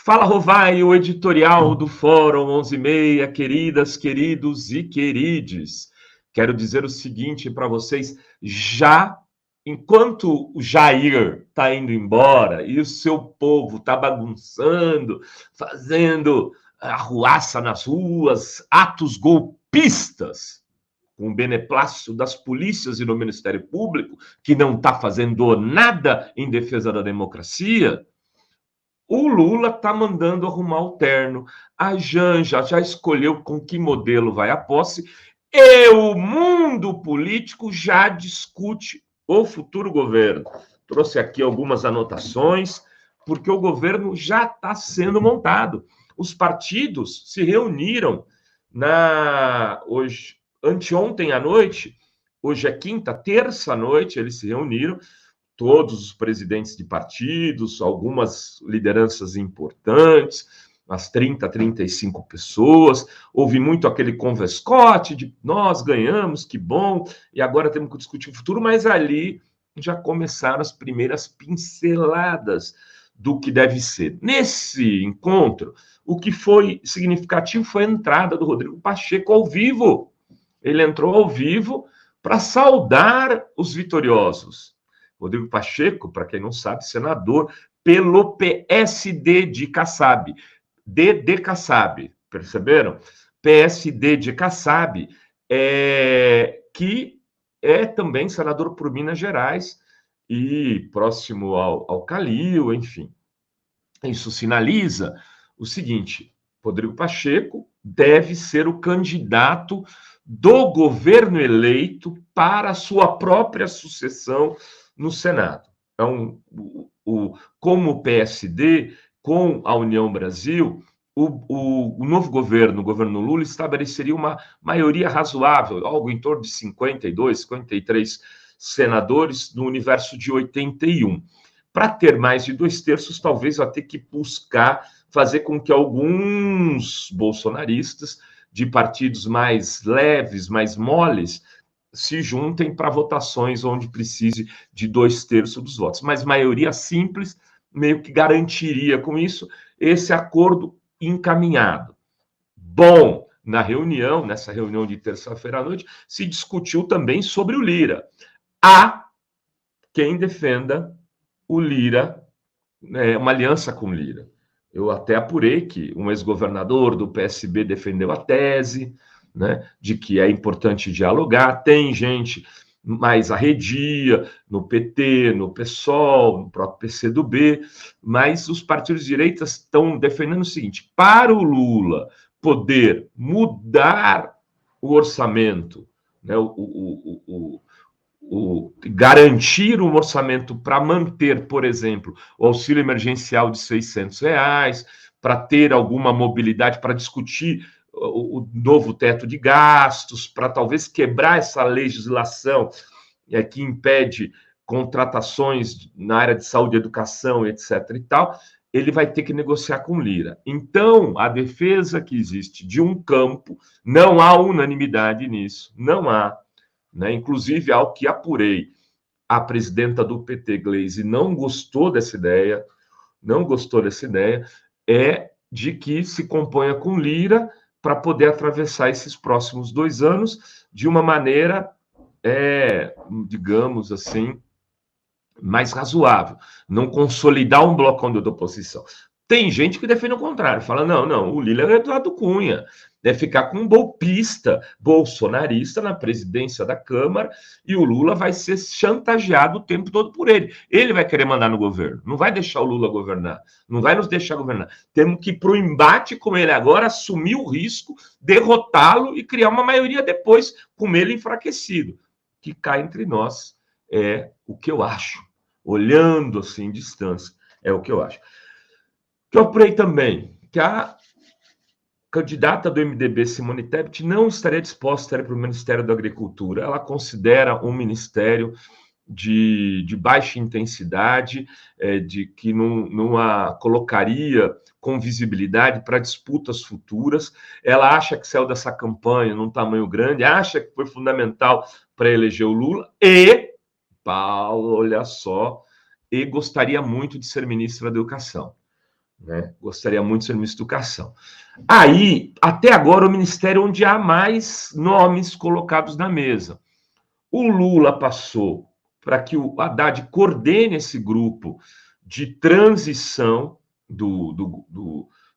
Fala, Rovai, o editorial do Fórum 11:30, queridas, queridos e querides. Quero dizer o seguinte para vocês, enquanto o Jair está indo embora e o seu povo está bagunçando, fazendo arruaça nas ruas, atos golpistas, com o beneplácito das polícias e do Ministério Público, que não está fazendo nada em defesa da democracia, o Lula está mandando arrumar o terno. A Janja já escolheu com que modelo vai à posse. E o mundo político já discute o futuro governo. Trouxe aqui algumas anotações, porque o governo já está sendo montado. Os partidos se reuniram anteontem à noite, hoje é quinta, terça à noite, eles se reuniram, todos os presidentes de partidos, algumas lideranças importantes, umas 30, 35 pessoas. Houve muito aquele converscote de nós ganhamos, que bom, e agora temos que discutir o futuro, mas ali já começaram as primeiras pinceladas do que deve ser. Nesse encontro, o que foi significativo foi a entrada do Rodrigo Pacheco ao vivo. Ele entrou ao vivo para saudar os vitoriosos. Rodrigo Pacheco, para quem não sabe, senador pelo PSD de Kassab. De Kassab, perceberam? PSD de Kassab, que é também senador por Minas Gerais e próximo ao Calil, enfim. Isso sinaliza o seguinte: Rodrigo Pacheco deve ser o candidato do governo eleito para a sua própria sucessão no Senado. Então, como o PSD, com a União Brasil, o novo governo, o governo Lula, estabeleceria uma maioria razoável, algo em torno de 52, 53 senadores no universo de 81. Para ter mais de 2/3, talvez vai ter que buscar fazer com que alguns bolsonaristas de partidos mais leves, mais moles, se juntem para votações onde precise de 2/3 dos votos. Mas maioria simples meio que garantiria com isso esse acordo encaminhado. Bom, nessa reunião de terça-feira à noite, se discutiu também sobre o Lira. Há quem defenda o Lira, uma aliança com o Lira. Eu até apurei que um ex-governador do PSB defendeu a tese, né, de que é importante dialogar. Tem gente mais arredia no PT, no PSOL, no próprio PCdoB, mas os partidos de direita estão defendendo o seguinte: para o Lula poder mudar o orçamento, né, garantir um orçamento para manter, por exemplo, o auxílio emergencial de R$600, para ter alguma mobilidade, para discutir o novo teto de gastos, para talvez quebrar essa legislação que impede contratações na área de saúde, educação, etc. e tal, ele vai ter que negociar com Lira. Então, a defesa que existe de um campo, não há unanimidade nisso, não há. Né? Inclusive, ao que apurei, a presidenta do PT, Gleisi, não gostou dessa ideia, é de que se componha com Lira para poder atravessar esses próximos 2 anos de uma maneira, digamos assim, mais razoável, não consolidar um bloco de oposição. Tem gente que defende o contrário, fala, não, o Lula é Eduardo Cunha, deve ficar com um golpista, bolsonarista na presidência da Câmara, e o Lula vai ser chantageado o tempo todo por ele. Ele vai querer mandar no governo, não vai deixar o Lula governar, não vai nos deixar governar. Temos que ir para o embate com ele agora, assumir o risco, derrotá-lo e criar uma maioria depois, com ele enfraquecido. Que cá entre nós é o que eu acho. Olhando assim em distância, é o que eu acho. Que eu apurei também que a candidata do MDB, Simone Tebet, não estaria disposta a ir para o Ministério da Agricultura. Ela considera um ministério de baixa intensidade, de que não a colocaria com visibilidade para disputas futuras. Ela acha que saiu dessa campanha num tamanho grande, acha que foi fundamental para eleger o Lula e, Paulo, olha só, e gostaria muito de ser ministra da Educação. né? Gostaria muito de ser ministro da Educação. Aí, até agora, o ministério onde há mais nomes colocados na mesa. O Lula passou para que o Haddad coordene esse grupo de transição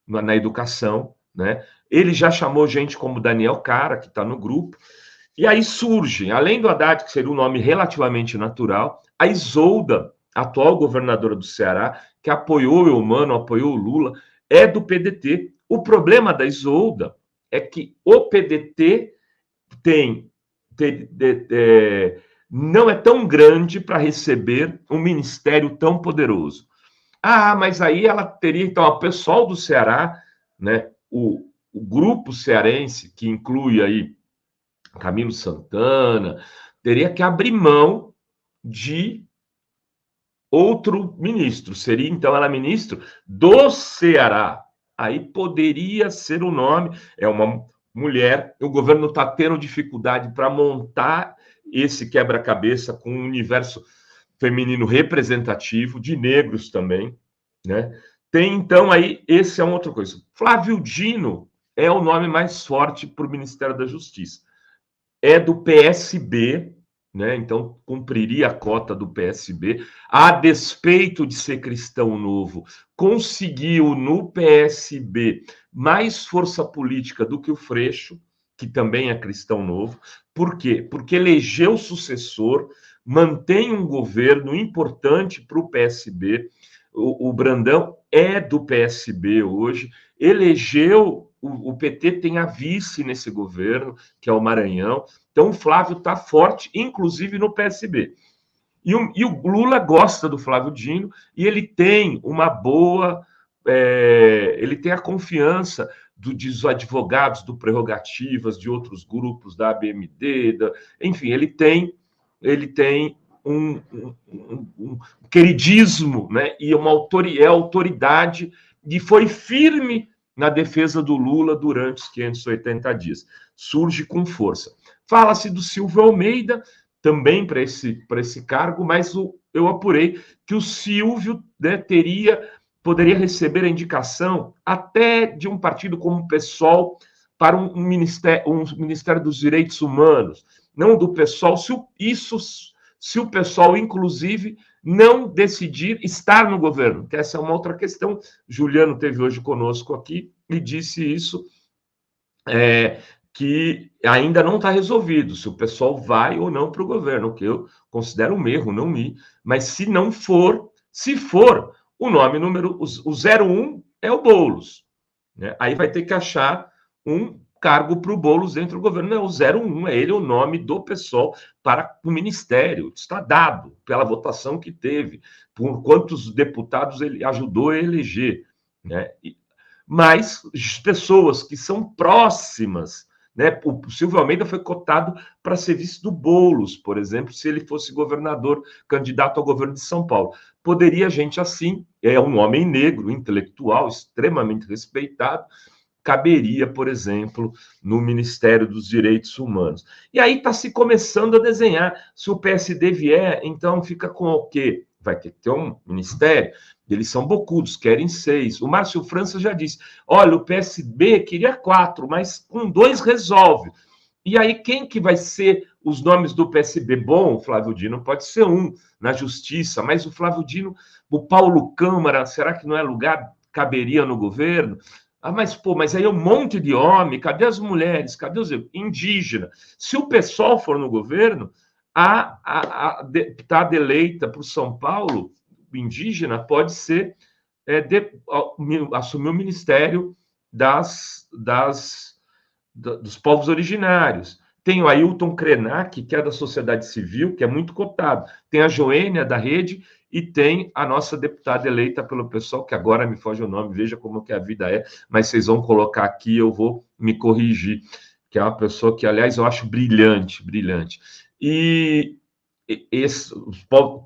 na educação, né? Ele já chamou gente como Daniel Cara, que está no grupo, e aí surge, além do Haddad, que seria um nome relativamente natural, a Isolda, atual governadora do Ceará, que apoiou o Eumano, apoiou o Lula, é do PDT. O problema da Isolda é que o PDT não é tão grande para receber um ministério tão poderoso. Ah, mas aí ela teria, então, o pessoal do Ceará, né, o grupo cearense, que inclui aí Camilo Santana, teria que abrir mão de outro ministro. Seria, então, ela ministro do Ceará. Aí poderia ser o nome, é uma mulher, o governo está tendo dificuldade para montar esse quebra-cabeça com um universo feminino representativo, de negros também, né? Tem, então, aí, esse é uma outra coisa. Flávio Dino é o nome mais forte para o Ministério da Justiça. É do PSB, né? Então cumpriria a cota do PSB, a despeito de ser cristão novo, conseguiu no PSB mais força política do que o Freixo, que também é cristão novo. Por quê? Porque elegeu o sucessor, mantém um governo importante para o PSB. O Brandão é do PSB hoje, elegeu, o PT tem a vice nesse governo, que é o Maranhão. Então o Flávio está forte, inclusive no PSB. E o Lula gosta do Flávio Dino e ele tem uma boa... ele tem a confiança dos advogados do Prerrogativas, de outros grupos da ABMD, enfim, ele tem um queridismo, né? E uma autoridade, e foi firme na defesa do Lula durante os 580 dias. Surge com força. Fala-se do Silvio Almeida, também para esse cargo, mas eu apurei que o Silvio, né, poderia receber a indicação até de um partido como o PSOL para um Ministério dos Direitos Humanos, não do PSOL, se o PSOL, inclusive, não decidir estar no governo, que essa é uma outra questão. Juliano teve hoje conosco aqui e disse isso, que ainda não está resolvido, se o pessoal vai ou não para o governo, o que eu considero um erro, não ir. Mas se não for, se for, o nome número, o 01 é o Boulos, né? Aí vai ter que achar um cargo para o Boulos dentro do governo. Não é o 01, é ele o nome do pessoal para o ministério. Está dado pela votação que teve, por quantos deputados ele ajudou a eleger, né? Mas pessoas que são próximas, né? O Silvio Almeida foi cotado para ser vice do Boulos, por exemplo, se ele fosse governador, candidato ao governo de São Paulo. Poderia gente assim, é um homem negro, intelectual, extremamente respeitado, caberia, por exemplo, no Ministério dos Direitos Humanos. E aí está se começando a desenhar. Se o PSD vier, então fica com o quê? Vai ter que ter um ministério. Eles são bocudos, querem 6. O Márcio França já disse, olha, o PSB queria 4, mas com 2 resolve. E aí quem que vai ser os nomes do PSB? Bom, o Flávio Dino pode ser um na justiça, mas o Flávio Dino, o Paulo Câmara, será que não é lugar, caberia no governo? Ah, mas aí é um monte de homem, cadê as mulheres, cadê os indígenas? Se o pessoal for no governo, a deputada eleita para o São Paulo, indígena, pode ser assumir o ministério dos povos originários. Tem o Ailton Krenak, que é da sociedade civil, que é muito cotado. Tem a Joênia, da Rede, e tem a nossa deputada eleita pelo pessoal, que agora me foge o nome, veja como que a vida é, mas vocês vão colocar aqui, eu vou me corrigir, que é uma pessoa que, aliás, eu acho brilhante, brilhante. E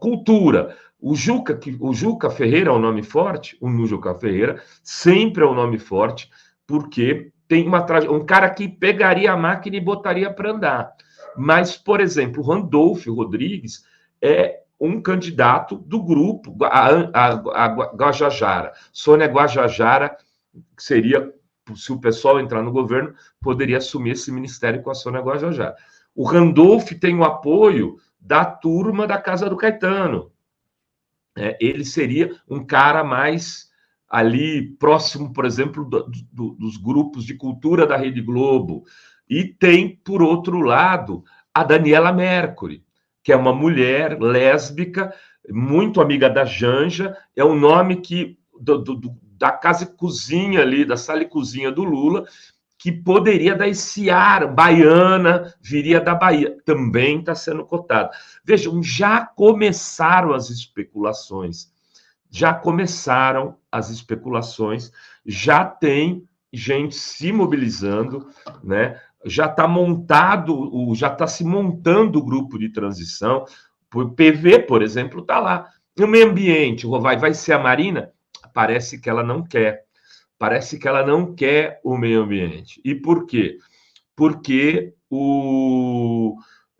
cultura. O Juca Ferreira é um nome forte, o Juca Ferreira sempre é um nome forte, porque tem um cara que pegaria a máquina e botaria para andar. Mas, por exemplo, o Randolfo Rodrigues é um candidato do grupo, a Guajajara. Sônia Guajajara, que seria, se o pessoal entrar no governo, poderia assumir esse ministério com a Sônia Guajajara. O Randolph tem o apoio da turma da Casa do Caetano. Ele seria um cara mais ali próximo, por exemplo, dos grupos de cultura da Rede Globo. E tem, por outro lado, a Daniela Mercury, que é uma mulher lésbica, muito amiga da Janja, é um nome que da casa e cozinha ali, da sala e cozinha do Lula, que poderia dar esse ar, baiana, viria da Bahia, também está sendo cotado. Vejam, já começaram as especulações, já tem gente se mobilizando, né? Já está se montando o grupo de transição. O PV, por exemplo, está lá. E o meio ambiente, vai ser a Marina? Parece que ela não quer. Parece que ela não quer o meio ambiente. E por quê? Porque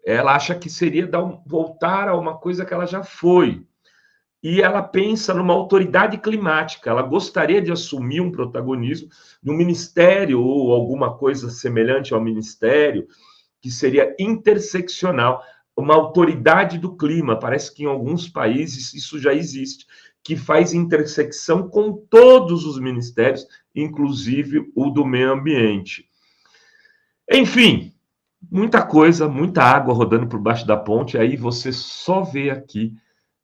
ela acha que seria voltar a uma coisa que ela já foi. E ela pensa numa autoridade climática. Ela gostaria de assumir um protagonismo no ministério ou alguma coisa semelhante ao ministério, que seria interseccional, uma autoridade do clima. Parece que em alguns países isso já existe, que faz intersecção com todos os ministérios, inclusive o do meio ambiente. Enfim, muita coisa, muita água rodando por baixo da ponte, aí você só vê aqui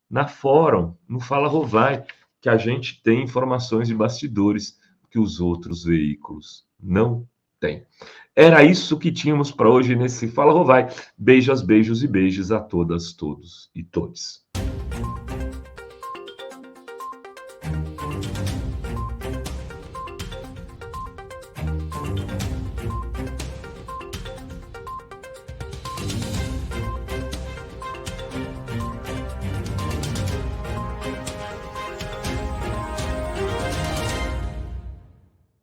na Fórum, no Fala Rovai, que a gente tem informações de bastidores que os outros veículos não têm. Era isso que tínhamos para hoje nesse Fala Rovai. Beijos e beijos a todas, todos e todes.